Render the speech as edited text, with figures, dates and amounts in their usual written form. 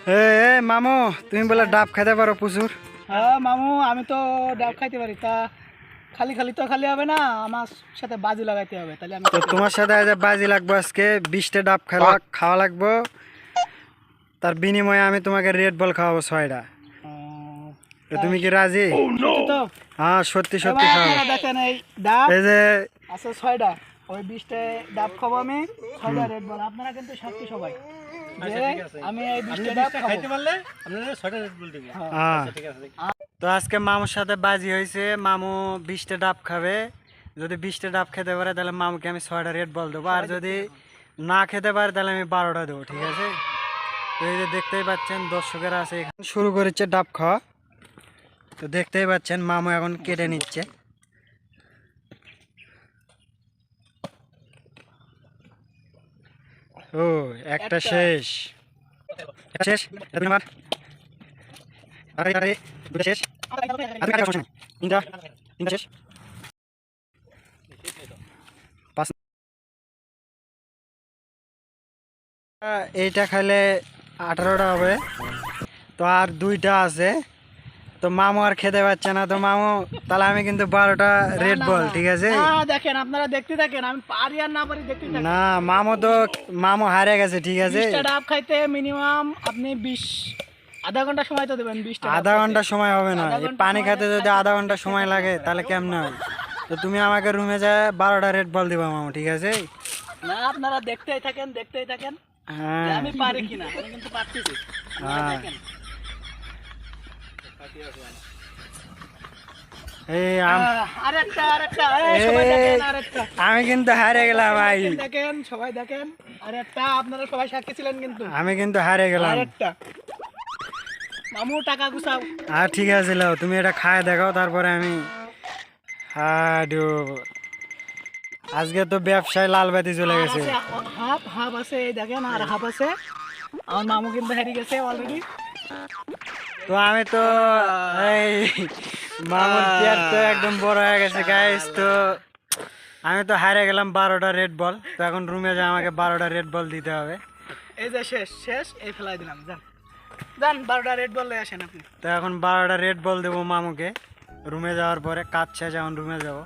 এ এ মামু, তুমি বলে ডাব খেতে পারো প্রচুর। হ্যাঁ মামু, আমি তো ডাব খাইতে পারি। তা খালি খালি তো খালি হবে না, আমার সাথে বাজি লাগাইতে হবে, তাহলে আমি তো তোমার সাথে আজ বাজি লাগবো, আজকে 20টা ডাব খাওয়া লাগবো। তার বিনিময়ে আমি তোমাকে রেড বল খাওয়াবো 6টা। তো তুমি কি রাজি? তো হ্যাঁ, সত্যি সত্যি খাওয়াবো। আপনারা দেখেন এই ডাব এই যে আছে 6টা, ওই 20টা ডাব খাবো আমি, 6টা রেড বল। আপনারা কিন্তু সাক্ষী সবাই যে আমি এই 20টা ডাব খাইতে পারলে আপনারা 6টা রেড বল দিবেন। হ্যাঁ, তো আজকে মামুর সাথে বাজি হয়েছে। মামু 20টা ডাব খাবে। যদি 20টা ডাব খেতে পারে তাহলে মামুকে আমি 6টা রেড বল দেবো, আর যদি না খেতে পারে তাহলে আমি 12টা দেবো, ঠিক আছে? তো এই যে দেখতেই পাচ্ছেন দর্শকেরা আছে এখানে, শুরু করেছে ডাব খাওয়া। তো দেখতেই পাচ্ছেন মামু এখন কেটে নিচ্ছে। ও, একটা শেষ। শেষ, নাম্বার আরে দুটো শেষ। তিনটা তিনটা শেষ। পাঁচ। এইটা খাইলে 18টা হবে। তো আর 2টা আছে। তো মামু আর খেতে পাচ্ছে না, তো মামু তাহলে আমি কিন্তু 12টা রেড বল, ঠিক আছে? দেখেন, আপনারা দেখতে থাকেন, আমি পারি আর না পারি দেখতে থাকেন। না, মামু হারে গেছে, ঠিক আছে? 20টা ডাব খাইতে মিনিমাম আপনি আধা ঘন্টা সময় তো দেবেন। 20টা আধা ঘন্টা সময় হবে না, আধা এই ঘন্টা পানি সময় খেতে যদি আধা ঘন্টা সময় লাগে তাহলে কেমনে হয়? তো তুমি আমাকে রুমে যা 12টা রেড বল দিবা মামু, ঠিক আছে? না, আপনারা দেখতেই থাকেন দেখতেই থাকেন যে হ্যাঁ আমি পারি কিনা। আমি কিন্তু পারতেছি, আপনারা হ্যাঁ। দেখেন। এই আরেকটা আরেকটা, এই সবাই দেখেন আরেকটা। আমি কিন্তু হারে গেলাম ভাই, দেখেন দেখেন, সবাই দেখেন আরেকটা। আপনারা সবাই সাক্ষী ছিলেন কিন্তু। আমি কিন্তু হারে গেলাম। আরেকটা মামু, টাকা গুছাও। আর ঠিক আছে, লাও তুমি এটা খায় দেখাও, তারপরে আমি হাডু। আজকে তো ব্যবসায় লাল বাতি চলে আর গেছে। আছে হাফ হাফ আছে, এই দেখেন আর হাফ আছে। আমার মামু কিন্তু হেরে গেছে অলরেডি। তো আমি তো এই মামুর পেট তো একদম বড় হয়ে গেছে গাইস। তো আমি তো হারে গেলাম 12টা রেড বল। তো এখন রুমে যা আমাকে 12টা রেড বল দিতে হবে। এই যে শেষ শেষ, এই ফেলাই দিলাম। যান যান, 12টা রেড বল লয়ে আসেন আপনি। তো এখন 12টা রেড বল দেবো মামুকে রুমে যাওয়ার পরে, কাজ শেষ, এখন রুমে যাবো।